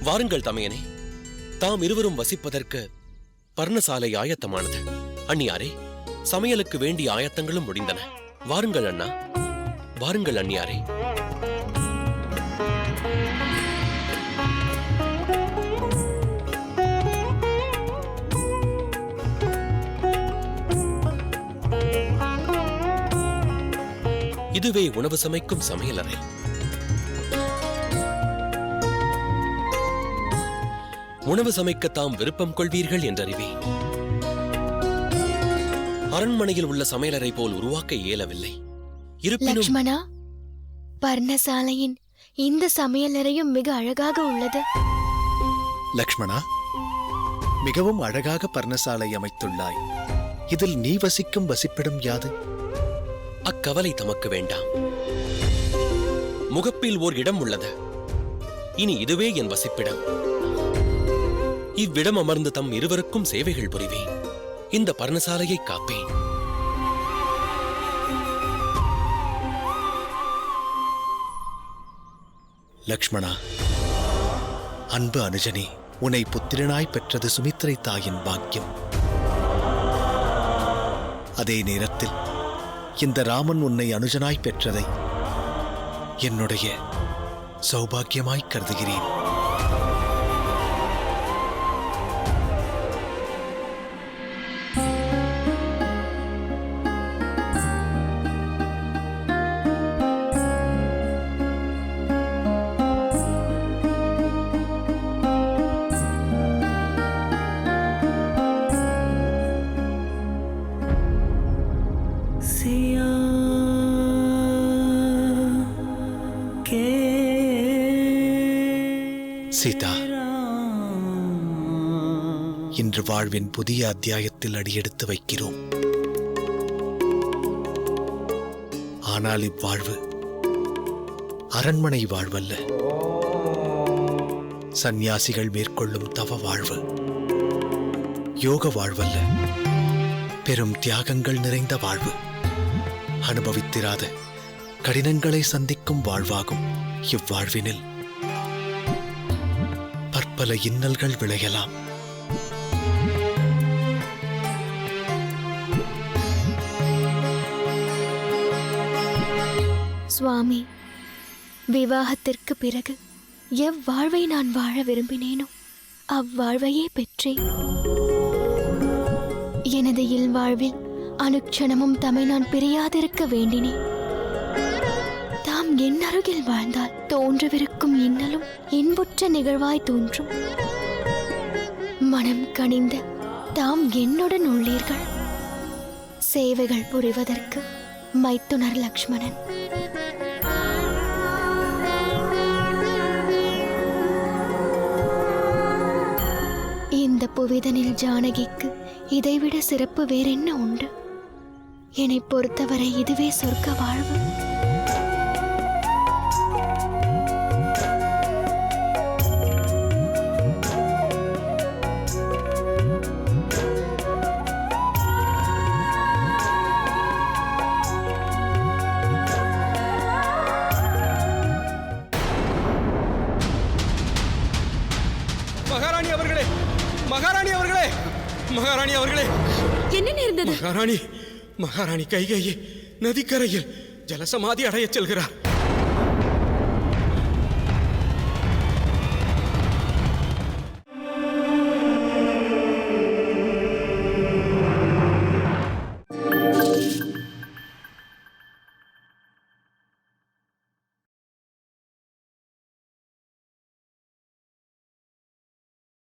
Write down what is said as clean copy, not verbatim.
வாருங்கள் தமையனே, தாம் இருவரும் வசிப்பதற்கு பர்ணசாலை ஆயத்தமானது. அண்ணியாரே, சமையலுக்கு வேண்டிய ஆயத்தங்களும் முடிந்தன. வாருங்கள் அண்ணா, வாருங்கள் அண்ணியாரே. இதுவே உணவு சமைக்கும் சமையலறை. உணவு சமைக்க தாம் விருப்பம் கொள்வீர்கள் என்றறிவேன். அரண்மனையில் உள்ள சமையலறை போல் உருவாக்க இயலவில்லை. இருப்பினும் லக்ஷ்மணா, பர்ணசாலையின் இந்த சமையலறையும் மிக அழகாக உள்ளது. லக்ஷ்மணா, மிகவும் அழகாக பர்ணசாலை அமைத்துள்ளாய். இதில் நீ வசிக்கும் வசிப்பிடம் யாது? அக்கவலை தமக்கு வேண்டாம். முகப்பில் ஓர் இடம் உள்ளது. இனி இதுவே என் வசிப்பிடம். இவ்விடம் அமர்ந்து தம் இருவருக்கும் சேவைகள் புரிவேன். இந்த பர்ணசாலையை காப்பேன். லக்ஷ்மணா, அன்பு அனுஜனே, உன்னை புத்திரனாய் பெற்றது சுமித்திரை தாயின் பாக்கியம். அதே நேரத்தில் இந்த ராமன் உன்னை அனுஜனாய் பெற்றதை என்னுடைய சௌபாக்கியமாய் கருதுகிறேன். சீதா, இன்று வாழ்வின் புதிய அத்தியாயத்தில் அடியெடுத்து வைக்கிறோம். ஆனால் இவ்வாழ்வு அரண்மனை வாழ்வல்ல, சந்நியாசிகள் மேற்கொள்ளும் தவ வாழ்வு, யோக வாழ்வல்ல, பெரும் தியாகங்கள் நிறைந்த வாழ்வு, அனுபவித்திராத கடினங்களை சந்திக்கும் வாழ்வாகும். இவ்வாழ்வினில் பற்பல இன்னல்கள் விளையலாம். சுவாமி, விவாகத்திற்கு பிறகு எவ்வாழ்வை நான் வாழ விரும்பினேனோ அவ்வாழ்வையே பெற்றேன். எனது இல்வாழ்வில் அனுக்ஷணமும் தம்மை நான் பிரியாதிருக்க வேண்டினேன். தாம் என் அருகில் வாழ்ந்தால் தோன்றவிருக்கும் இன்னலும் இன்புற்ற நிகழ்வாய் தோன்றும். மனம் கனிந்த தாம் என்னுடன் உள்ளீர்கள். சேவைகள் புரிவதற்கு மைத்துனர் லக்ஷ்மணன். இந்த புவிதனில் ஜானகிக்கு இதைவிட சிறப்பு வேறென்ன உண்டு? என்னை பொறுத்தவரை இதுவே சொர்க்க வாழ்வு. மகாராணி அவர்களே, மகாராணி அவர்களே, மகாராணி அவர்களே, என்ன நேர்ந்தது? மகாராணி கைகேயி நதிக்கரையில் ஜலசமாதி அடையச் செல்கிறார்.